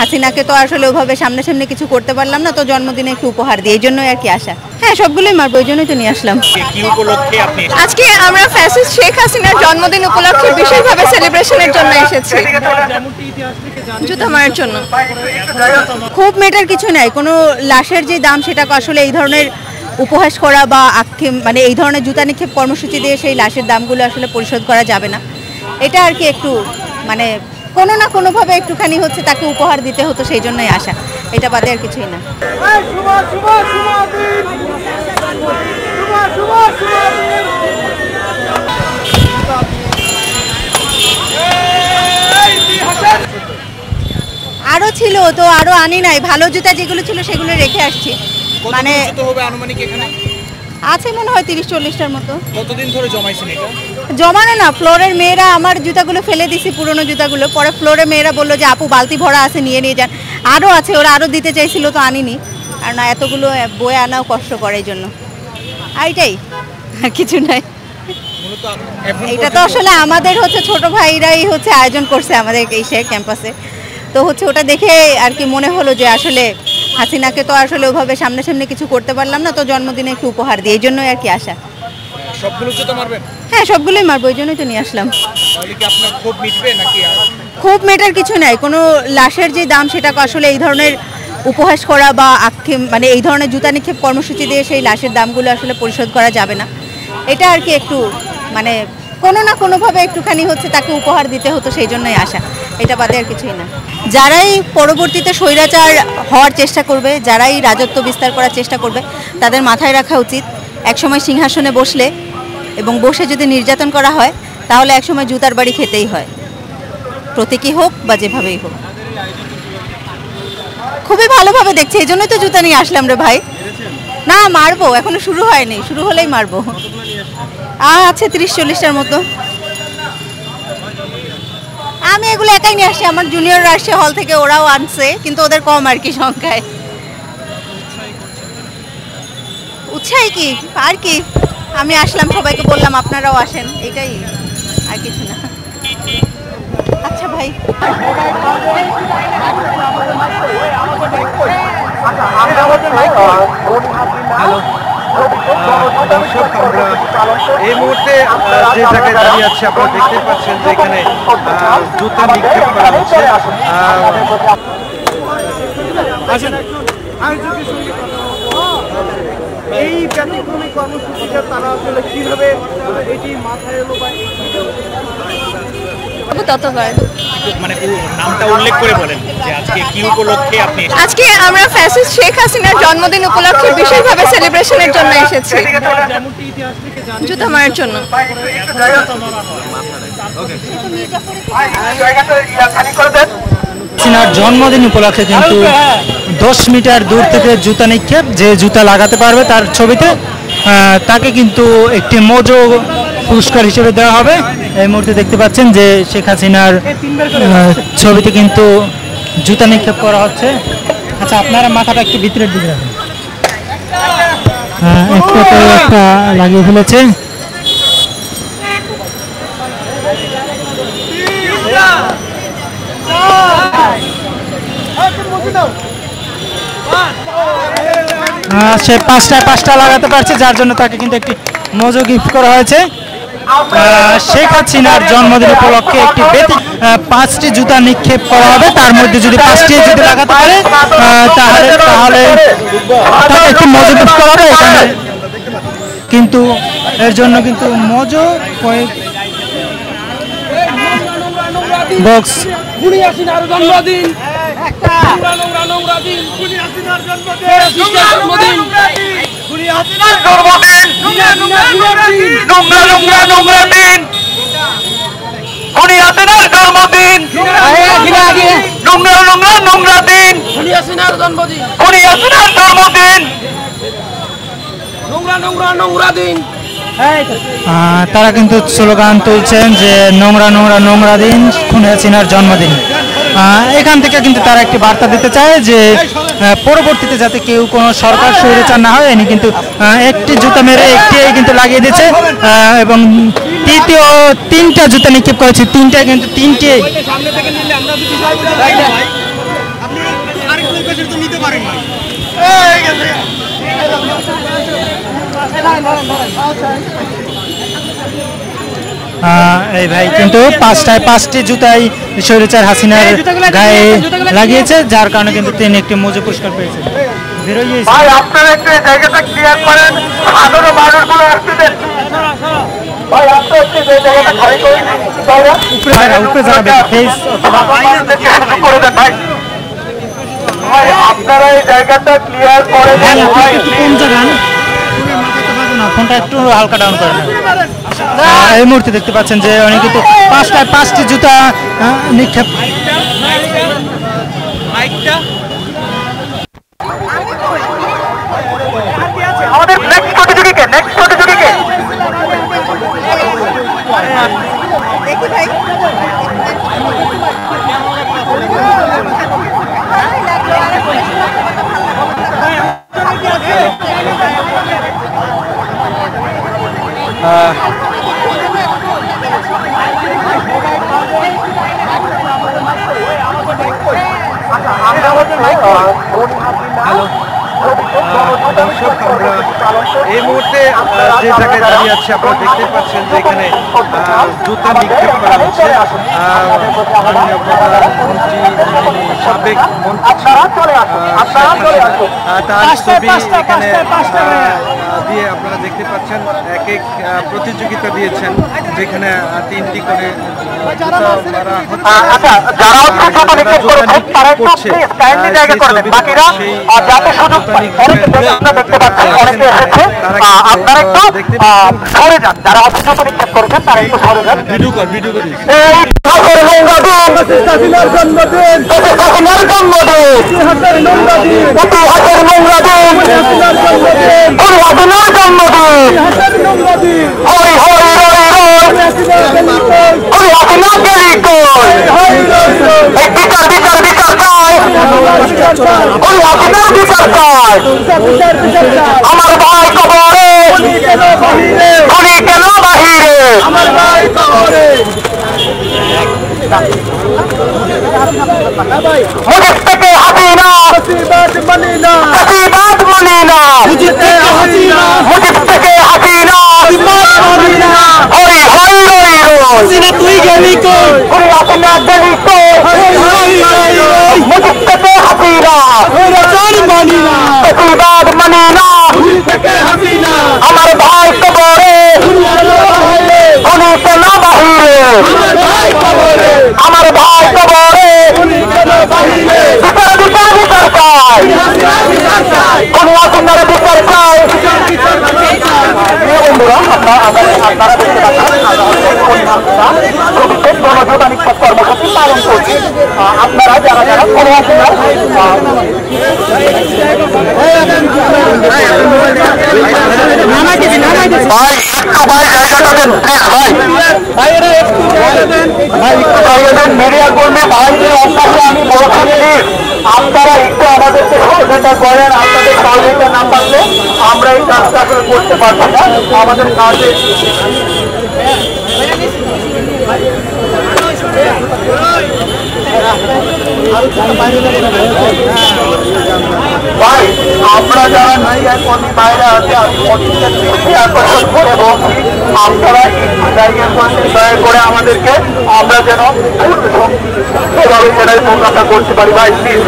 হাসিনাকে তো আসলে ওইভাবে সামনাসামনি কিছু করতে পারলাম না, তো জন্মদিনে একটু উপহার দিই, এই জন্যই আর কি আসা। হ্যাঁ, সবগুলোই মারবো, এই জন্যই তো নিয়ে আসলাম। আজকে আমরা ফ্যাসিস্ট শেখ হাসিনার জন্মদিন উপলক্ষে বিশেষভাবে সেলিব্রেশনের জন্য এসেছি, জুতা মারার জন্য। খুব মেটার কিছু নাই, কোনো লাশের যে দাম সেটা আসলে এই ধরনের উপহাস করা বা আক্ষেপ, মানে এই ধরনের জুতা নিক্ষেপ কর্মসূচি দিয়ে সেই লাশের দামগুলো আসলে পরিশোধ করা যাবে না। এটা আর কি একটু মানে কোনো না কোনোভাবে একটুখানি হচ্ছে তাকে উপহার দিতে হতো, সেই জন্যই আসা, এটা বাদে আর কিছুই না। আরো ছিল তো, আরো আনি নাই, ভালো জুতা যেগুলো ছিল সেগুলো রেখে আসছি। মানে আছে মনে হয় 30-40টার মতো। কতদিন ধরে জমাইছেন এটা? জমানো না, ফ্লোরের মেয়েরা আমার জুতাগুলো ফেলে দিছি, পুরনো জুতাগুলো, পরে ফ্লোরের মেয়েরা বললো যে আপু বালতি ভরা আছে, নিয়ে নিয়ে যান। আরও আছে, ওরা আরও দিতে চাইছিল তো আনিনি, আর না এতগুলো বয়ে আনাও কষ্ট করে, এই জন্য। এইটাই, আর কিছু নাই। এটা তো আসলে আমাদের হচ্ছে ছোট ভাইরাই হচ্ছে আয়োজন করছে আমাদের এই ক্যাম্পাসে, তো হচ্ছে ওটা দেখে আর কি মনে হলো যে আসলে হাসিনাকে তো আসলে ওইভাবে সামনাসামনি কিছু করতে পারলাম না, তো জন্মদিনে একটু উপহার দিই, এই জন্যই আর কি আসা। সবগুলো জুতা মারবেন? হ্যাঁ, সবগুলোই মারবো, এই জন্যই তো নিয়ে আসলাম। তাহলে কি আপনার খুব মিটবে নাকি? খুব মেটার কিছু নাই, কোনো লাশের যে দাম সেটা আসলে এই ধরনের উপহাস করা বা আক্ষেপ, মানে এই ধরনের জুতা নিক্ষেপ কর্মসূচি দিয়ে সেই লাশের দামগুলো আসলে পরিশোধ করা যাবে না। এটা আর কি একটু মানে কোনো না কোনোভাবে একটুখানি হচ্ছে তাকে উপহার দিতে হতো, সেই জন্যই আসা, এটা বাদে আর কিছুই না। যারাই পরবর্তীতে স্বৈরাচার হওয়ার চেষ্টা করবে, যারাই রাজত্ব বিস্তার করার চেষ্টা করবে, তাদের মাথায় রাখা উচিত একসময় সিংহাসনে বসলে এবং বসে যদি নির্যাতন করা হয় তাহলে একসময় জুতার বাড়ি খেতেই হয়, প্রতীকী হোক বা যেভাবেই হোক। খুবই ভালোভাবে দেখছি, এই জন্যই তো জুতা নিয়ে আসলাম রে ভাই। না, মারবো, এখনো শুরু হয়নি, শুরু হলেই মারবো। আছে 30-40টার মতো। আমি এগুলো একাই নিয়ে আসছি, আমার জুনিয়ররা আসছে হল থেকে, ওরাও আনছে, কিন্তু ওদের কম আর কি সংখ্যায়। উৎসাহী কি আর কি, আমি আসলাম, সবাইকে বললাম আপনারাও আসেন, এটাই, আর কিছু না। আচ্ছা ভাই, দর্শক, আমরা এই মুহূর্তে যে জায়গায় দাঁড়িয়ে আছি আপনারা দেখতে পাচ্ছেন যে এখানে জুতা নিক্ষেপ করা হচ্ছে। এই ব্যতিক্রমী কর্মসূচিটা তারা আসলে কিভাবে এটি মাথায় এলো বা মানে নামটা উল্লেখ করে বলেন যে আজকে কি উপলক্ষে আপনি? আজকে আমরা ফ্যাসিস্ট শেখ হাসিনার জন্মদিন উপলক্ষে বিশেষভাবে সেলিব্রেশনের জন্য এসেছি, জুতা মারার জন্য। হাসিনার জন্মদিন উপলক্ষে কিন্তু 10 মিটার দূর থেকে জুতা নিক্ষেপ, যে জুতা লাগাতে পারবে তার ছবিতে তাকে কিন্তু একটি মজো পুরস্কার হিসেবে দেওয়া হবে। এই মুহূর্তে দেখতে পাচ্ছেন যে শেখ হাসিনার ছবিতে কিন্তু জুতা নিক্ষেপ করা হচ্ছে। আচ্ছা, আপনারা মাথাটা একটু ভিতরের দিকে রাখেন। একটা লাগিয়ে ফেলেছে। সে 5টা লাগাতে পারছে, যার জন্য তাকে কিন্তু একটি মজো গিফট করা হয়েছে। শেখ হাসিনার জন্মদিন উপলক্ষে একটি 5টি জুতা নিক্ষেপ করা হবে, তার মধ্যে যদি 5টি যদি লাগাতে পারে তাহলে তাকে একটি মজো গিফট করা হবে। এখানে কিন্তু এর জন্য কিন্তু মজো কয়েক বক্স। জন্মদিন তারা কিন্তু স্লোগান তুলছেন যে নোংরা নোংরা নোংরা দিন, খুনি হাসিনার জন্মদিন। এখান থেকে কিন্তু তারা একটি বার্তা দিতে চায় যে পরবর্তীতে যাতে কেউ কোনো সরকার স্বৈরাচার না হয়, এনি কিন্তু একটি জুতা মেরে একটি কিন্তু লাগিয়ে দিচ্ছে এবং তৃতীয় 3টা জুতা নিক্ষেপ করেছে, 3টা কিন্তু 3টে। এই ভাই কিন্তু পাঁচটায় পাঁচটি জুতাই স্বৈরাচার হাসিনার গায়ে লাগিয়েছে, যার কারণে কিন্তু তিনি একটি মজু পুরস্কার পেয়েছেন। ভাই আপনারা একটু এই জায়গাটা ক্লিয়ার করেন, সাধারণ মানুষগুলো আসছেন। ভাই আপনারা একটু এই জায়গাটা খালি করে উপরে যাবে ফেস করে দেন ভাই। ভাই আপনারা এই জায়গাটা ক্লিয়ার করে দেন ভাই। ফোনটা একটু হালকা ডাউন করে নেন। এই মুহূর্তে দেখতে পাচ্ছেন যে অনেক কিন্তু পাঁচটায় পাঁচটি জুতা নিক্ষেপ। আমাদের নেক্সট প্রতিযোগীকে দেখি ভাই দর্শক, আমরা এই মুহূর্তে যে জায়গায় দাঁড়িয়ে আছি আপনারা দেখতে পাচ্ছেন যে এখানে জুতা নিক্ষেপ করা হচ্ছে। মাননীয় প্রধানমন্ত্রী, সাবেক মন্ত্রী তার ছবি এখানে দিয়ে আপনারা দেখতে পাচ্ছেন। এক এক প্রতিযোগিতা দিয়েছেন যেখানে 3টি করে জুতা মারা হচ্ছে। যারা জুতা নিক্ষেপ করছে সেই দেখতে পাচ্ছেন অনেকে এসেছে। আপনারা একটু সরে যান, যারা অপেক্ষা পরীক্ষা করছেন তারা একটু সরে যান। ভিডিও করি আমার ভাই কবরে খুনি কেন বাহিরে, আমার ভাই কবরে মুজিব থেকে হাসিনা প্রতিবাদ মানি না, মুজিব থেকে হাসিনা হই হই রই রই তুই গেলি কই, হাসিনা গেলি কই, মুজিব থেকে হাসিনা মানি না, প্রতিবাদ মানি না, আমার ভাই কবরে খুনি কেন বাহিরে, আমার ভাই কবরে বিচার চাই, খুনি হাসিনার বিচার চাই। বন্ধুরা, আপনারা দেখতে পাচ্ছেন গণজোট নিক্ষেপ কর্মসূচি পালন করছে। আপনারা যারা যারা খুনি হাসিনার ভাই একটু ভাই জায়গাটা দেন প্লিজ ভাই একটু জায়গা দেন। মিডিয়া কর্মী ভাইদের অভ্যাসে আমি বলছি প্লিজ আপনারা একটু আমাদেরকে সহযোগিতা করেন। আপনাদের সহযোগিতা না পারলে আমরা এই কাজটা আসলে করতে পারবো না। আমাদের কাজে ভাই আমরা যারা মিডিয়া কর্মী বাইরে আছে আমি আকর্ষণ করে বলছি আপনারা একটু জায়গা দয়া করে আমাদেরকে, আমরা যেন সেভাবে সেটাই প্রোগ্রামটা করতে পারি। ভাই প্লিজ